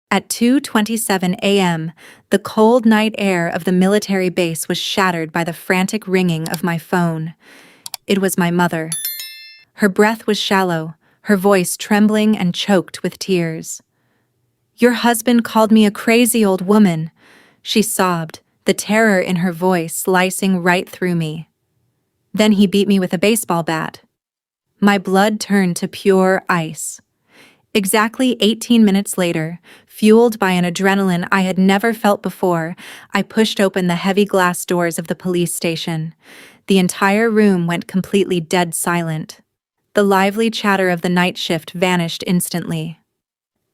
At 2:27 a.m., the cold night air of the military base was shattered by the frantic ringing of my phone. It was my mother. Her breath was shallow, her voice trembling and choked with tears. "Your husband called me a crazy old woman," she sobbed, the terror in her voice slicing right through me. "Then he beat me with a baseball bat." My blood turned to pure ice. Exactly 18 minutes later, fueled by an adrenaline I had never felt before, I pushed open the heavy glass doors of the police station. The entire room went completely dead silent. The lively chatter of the night shift vanished instantly.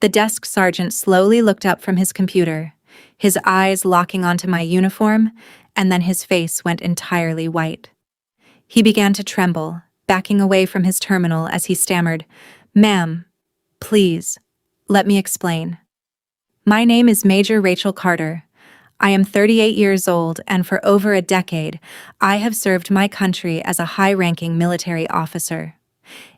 The desk sergeant slowly looked up from his computer, his eyes locking onto my uniform, and then his face went entirely white. He began to tremble, backing away from his terminal as he stammered, "Ma'am, please, let me explain. My name is Major Rachel Carter. I am 38 years old, and for over a decade, I have served my country as a high-ranking military officer.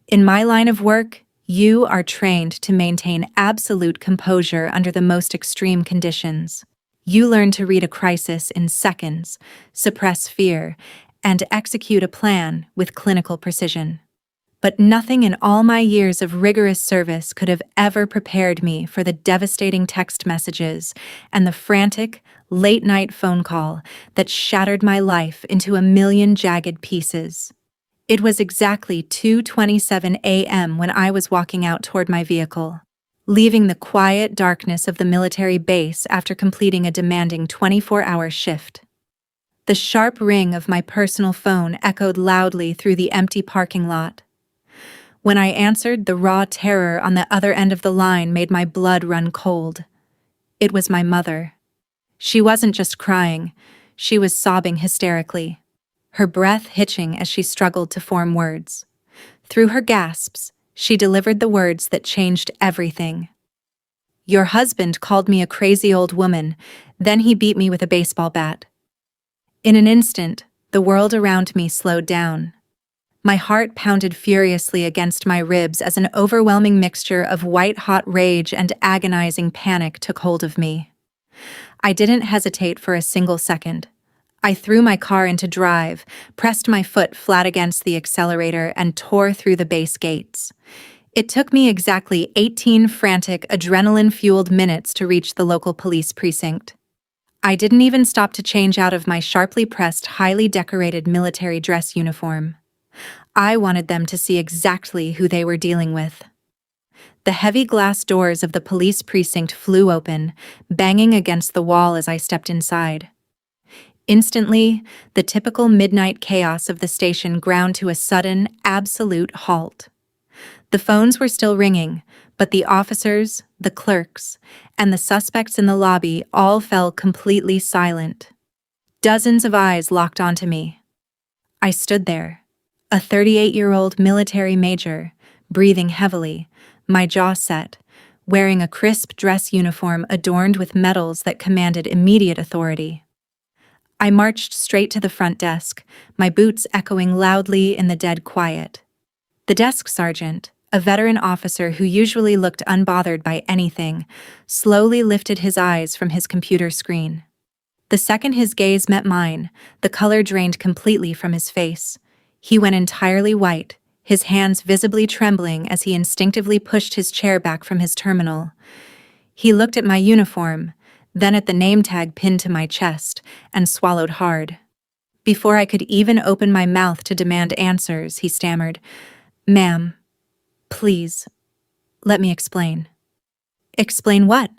In my line of work, you are trained to maintain absolute composure under the most extreme conditions. You learn to read a crisis in seconds, suppress fear, and execute a plan with clinical precision. But nothing in all my years of rigorous service could have ever prepared me for the devastating text messages and the frantic, late-night phone call that shattered my life into a million jagged pieces. It was exactly 2:27 a.m. when I was walking out toward my vehicle, leaving the quiet darkness of the military base after completing a demanding 24-hour shift. The sharp ring of my personal phone echoed loudly through the empty parking lot. When I answered, the raw terror on the other end of the line made my blood run cold. It was my mother. She wasn't just crying, she was sobbing hysterically, her breath hitching as she struggled to form words. Through her gasps, she delivered the words that changed everything. "Your husband called me a crazy old woman, then he beat me with a baseball bat." In an instant, the world around me slowed down. My heart pounded furiously against my ribs as an overwhelming mixture of white-hot rage and agonizing panic took hold of me. I didn't hesitate for a single second. I threw my car into drive, pressed my foot flat against the accelerator, and tore through the base gates. It took me exactly 18 frantic, adrenaline-fueled minutes to reach the local police precinct. I didn't even stop to change out of my sharply pressed, highly decorated military dress uniform. I wanted them to see exactly who they were dealing with. The heavy glass doors of the police precinct flew open, banging against the wall as I stepped inside. Instantly, the typical midnight chaos of the station ground to a sudden, absolute halt. The phones were still ringing, but the officers, the clerks, and the suspects in the lobby all fell completely silent. Dozens of eyes locked onto me. I stood there, a 38-year-old military major, breathing heavily, my jaw set, wearing a crisp dress uniform adorned with medals that commanded immediate authority. I marched straight to the front desk, my boots echoing loudly in the dead quiet. The desk sergeant, a veteran officer who usually looked unbothered by anything, slowly lifted his eyes from his computer screen. The second his gaze met mine, the color drained completely from his face. He went entirely white, his hands visibly trembling as he instinctively pushed his chair back from his terminal. He looked at my uniform, then at the name tag pinned to my chest, and swallowed hard. Before I could even open my mouth to demand answers, he stammered, "Ma'am, please, let me explain." "Explain what?"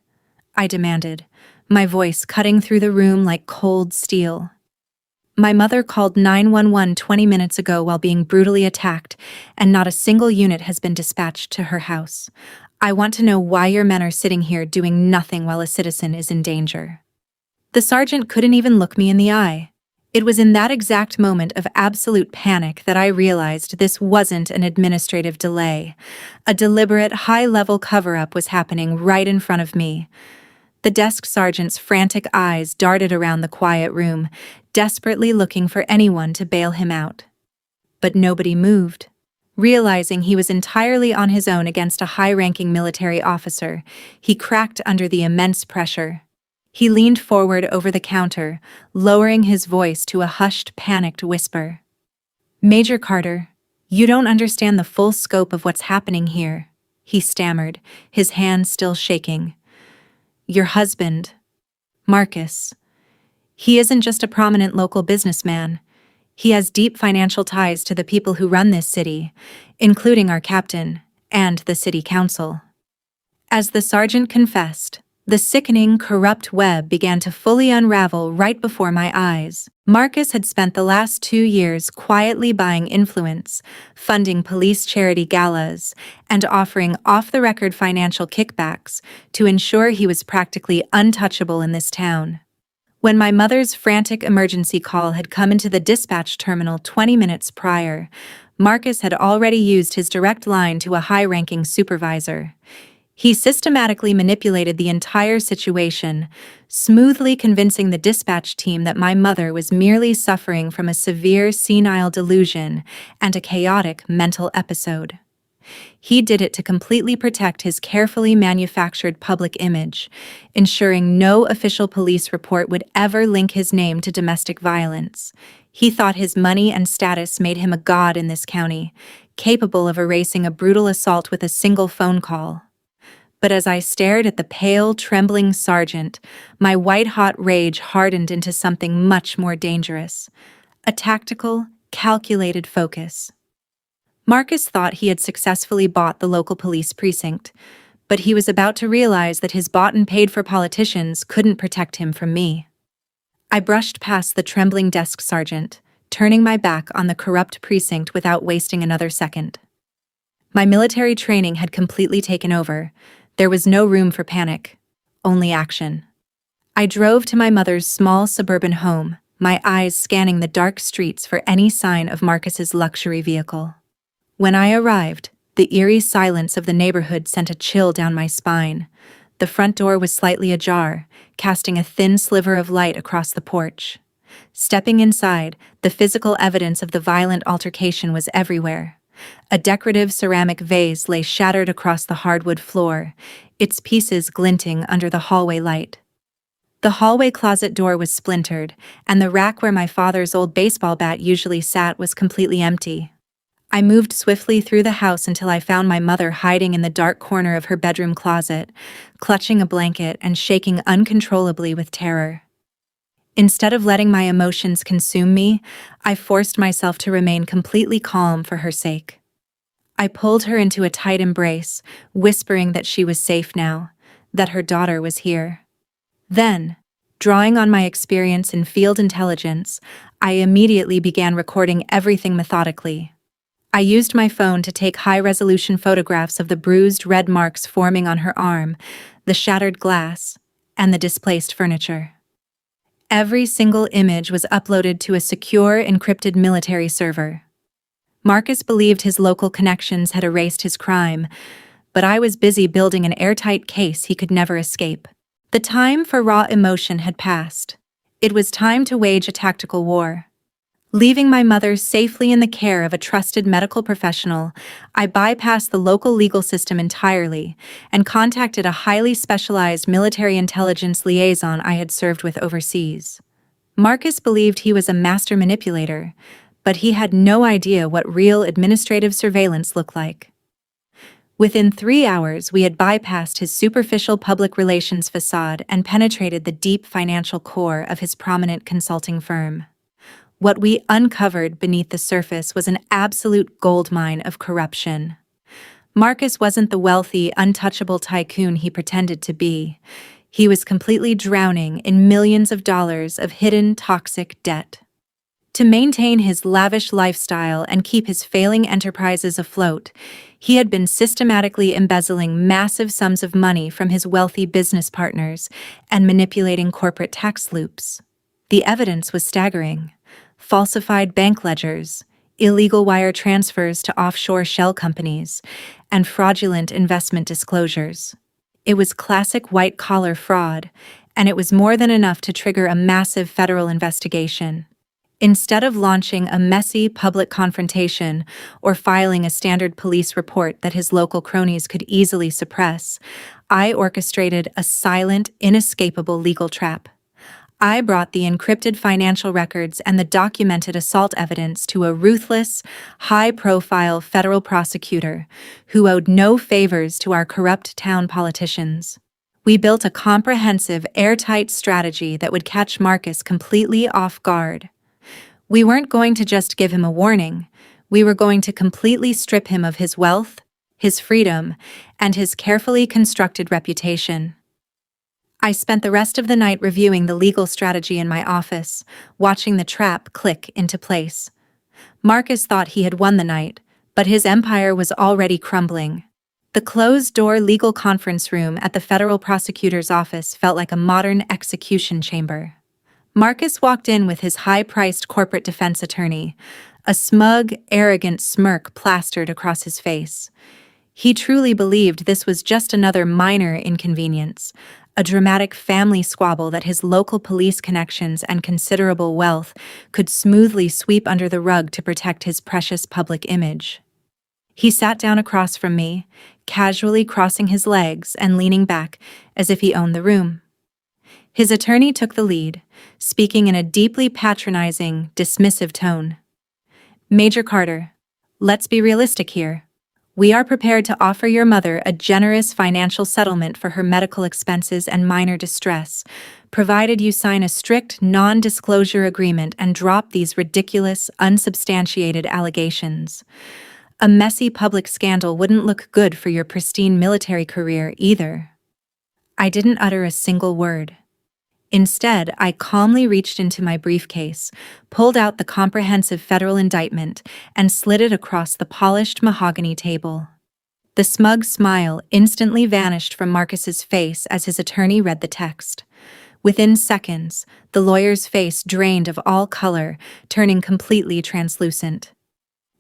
I demanded, my voice cutting through the room like cold steel. "My mother called 911 20 minutes ago while being brutally attacked, and not a single unit has been dispatched to her house. I want to know why your men are sitting here doing nothing while a citizen is in danger." The sergeant couldn't even look me in the eye. It was in that exact moment of absolute panic that I realized this wasn't an administrative delay. A deliberate, high-level cover-up was happening right in front of me. The desk sergeant's frantic eyes darted around the quiet room, desperately looking for anyone to bail him out. But nobody moved. Realizing he was entirely on his own against a high-ranking military officer, he cracked under the immense pressure. He leaned forward over the counter, lowering his voice to a hushed, panicked whisper. "Major Carter, you don't understand the full scope of what's happening here," he stammered, his hands still shaking. "Your husband, Marcus, he isn't just a prominent local businessman. He has deep financial ties to the people who run this city, including our captain and the city council." As the sergeant confessed, the sickening, corrupt web began to fully unravel right before my eyes. Marcus had spent the last 2 years quietly buying influence, funding police charity galas, and offering off-the-record financial kickbacks to ensure he was practically untouchable in this town. When my mother's frantic emergency call had come into the dispatch terminal 20 minutes prior, Marcus had already used his direct line to a high-ranking supervisor. He systematically manipulated the entire situation, smoothly convincing the dispatch team that my mother was merely suffering from a severe senile delusion and a chaotic mental episode. He did it to completely protect his carefully manufactured public image, ensuring no official police report would ever link his name to domestic violence. He thought his money and status made him a god in this county, capable of erasing a brutal assault with a single phone call. But as I stared at the pale, trembling sergeant, my white-hot rage hardened into something much more dangerous: a tactical, calculated focus. Marcus thought he had successfully bought the local police precinct, but he was about to realize that his bought and paid for politicians couldn't protect him from me. I brushed past the trembling desk sergeant, turning my back on the corrupt precinct without wasting another second. My military training had completely taken over. There was no room for panic, only action. I drove to my mother's small suburban home, my eyes scanning the dark streets for any sign of Marcus's luxury vehicle. When I arrived, the eerie silence of the neighborhood sent a chill down my spine. The front door was slightly ajar, casting a thin sliver of light across the porch. Stepping inside, the physical evidence of the violent altercation was everywhere. A decorative ceramic vase lay shattered across the hardwood floor, its pieces glinting under the hallway light. The hallway closet door was splintered, and the rack where my father's old baseball bat usually sat was completely empty. I moved swiftly through the house until I found my mother hiding in the dark corner of her bedroom closet, clutching a blanket and shaking uncontrollably with terror. Instead of letting my emotions consume me, I forced myself to remain completely calm for her sake. I pulled her into a tight embrace, whispering that she was safe now, that her daughter was here. Then, drawing on my experience in field intelligence, I immediately began recording everything methodically. I used my phone to take high-resolution photographs of the bruised red marks forming on her arm, the shattered glass, and the displaced furniture. Every single image was uploaded to a secure, encrypted military server. Marcus believed his local connections had erased his crime, but I was busy building an airtight case he could never escape. The time for raw emotion had passed. It was time to wage a tactical war. Leaving my mother safely in the care of a trusted medical professional, I bypassed the local legal system entirely and contacted a highly specialized military intelligence liaison I had served with overseas. Marcus believed he was a master manipulator, but he had no idea what real administrative surveillance looked like. Within 3 hours, we had bypassed his superficial public relations facade and penetrated the deep financial core of his prominent consulting firm. What we uncovered beneath the surface was an absolute goldmine of corruption. Marcus wasn't the wealthy, untouchable tycoon he pretended to be. He was completely drowning in millions of dollars of hidden, toxic debt. To maintain his lavish lifestyle and keep his failing enterprises afloat, he had been systematically embezzling massive sums of money from his wealthy business partners and manipulating corporate tax loops. The evidence was staggering. Falsified bank ledgers, illegal wire transfers to offshore shell companies, and fraudulent investment disclosures. It was classic white-collar fraud, and it was more than enough to trigger a massive federal investigation. Instead of launching a messy public confrontation or filing a standard police report that his local cronies could easily suppress, I orchestrated a silent, inescapable legal trap. I brought the encrypted financial records and the documented assault evidence to a ruthless, high-profile federal prosecutor who owed no favors to our corrupt town politicians. We built a comprehensive, airtight strategy that would catch Marcus completely off guard. We weren't going to just give him a warning. We were going to completely strip him of his wealth, his freedom, and his carefully constructed reputation. I spent the rest of the night reviewing the legal strategy in my office, watching the trap click into place. Marcus thought he had won the night, but his empire was already crumbling. The closed-door legal conference room at the federal prosecutor's office felt like a modern execution chamber. Marcus walked in with his high-priced corporate defense attorney, a smug, arrogant smirk plastered across his face. He truly believed this was just another minor inconvenience, a dramatic family squabble that his local police connections and considerable wealth could smoothly sweep under the rug to protect his precious public image. He sat down across from me, casually crossing his legs and leaning back as if he owned the room. His attorney took the lead, speaking in a deeply patronizing, dismissive tone. "Major Carter, let's be realistic here. We are prepared to offer your mother a generous financial settlement for her medical expenses and minor distress, provided you sign a strict non-disclosure agreement and drop these ridiculous, unsubstantiated allegations. A messy public scandal wouldn't look good for your pristine military career either." I didn't utter a single word. Instead, I calmly reached into my briefcase, pulled out the comprehensive federal indictment, and slid it across the polished mahogany table. The smug smile instantly vanished from Marcus's face as his attorney read the text. Within seconds, the lawyer's face drained of all color, turning completely translucent.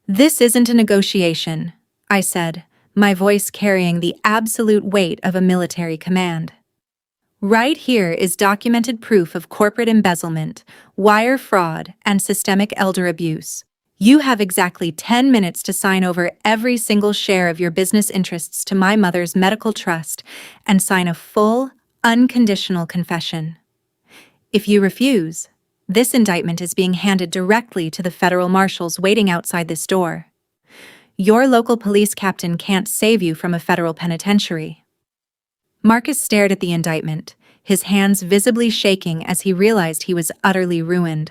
"This isn't a negotiation," I said, my voice carrying the absolute weight of a military command. "Right here is documented proof of corporate embezzlement, wire fraud, and systemic elder abuse. You have exactly 10 minutes to sign over every single share of your business interests to my mother's medical trust and sign a full, unconditional confession. If you refuse, this indictment is being handed directly to the federal marshals waiting outside this door. Your local police captain can't save you from a federal penitentiary." Marcus stared at the indictment, his hands visibly shaking as he realized he was utterly ruined.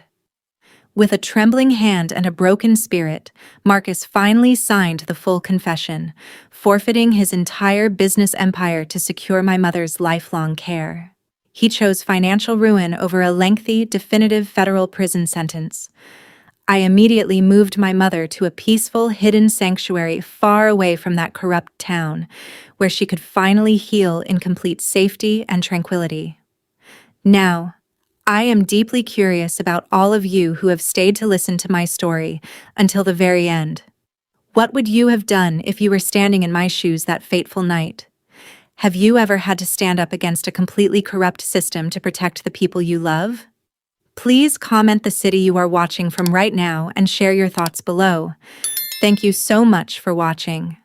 With a trembling hand and a broken spirit, Marcus finally signed the full confession, forfeiting his entire business empire to secure my mother's lifelong care. He chose financial ruin over a lengthy, definitive federal prison sentence. I immediately moved my mother to a peaceful, hidden sanctuary far away from that corrupt town, where she could finally heal in complete safety and tranquility. Now, I am deeply curious about all of you who have stayed to listen to my story until the very end. What would you have done if you were standing in my shoes that fateful night? Have you ever had to stand up against a completely corrupt system to protect the people you love? Please comment the city you are watching from right now and share your thoughts below. Thank you so much for watching.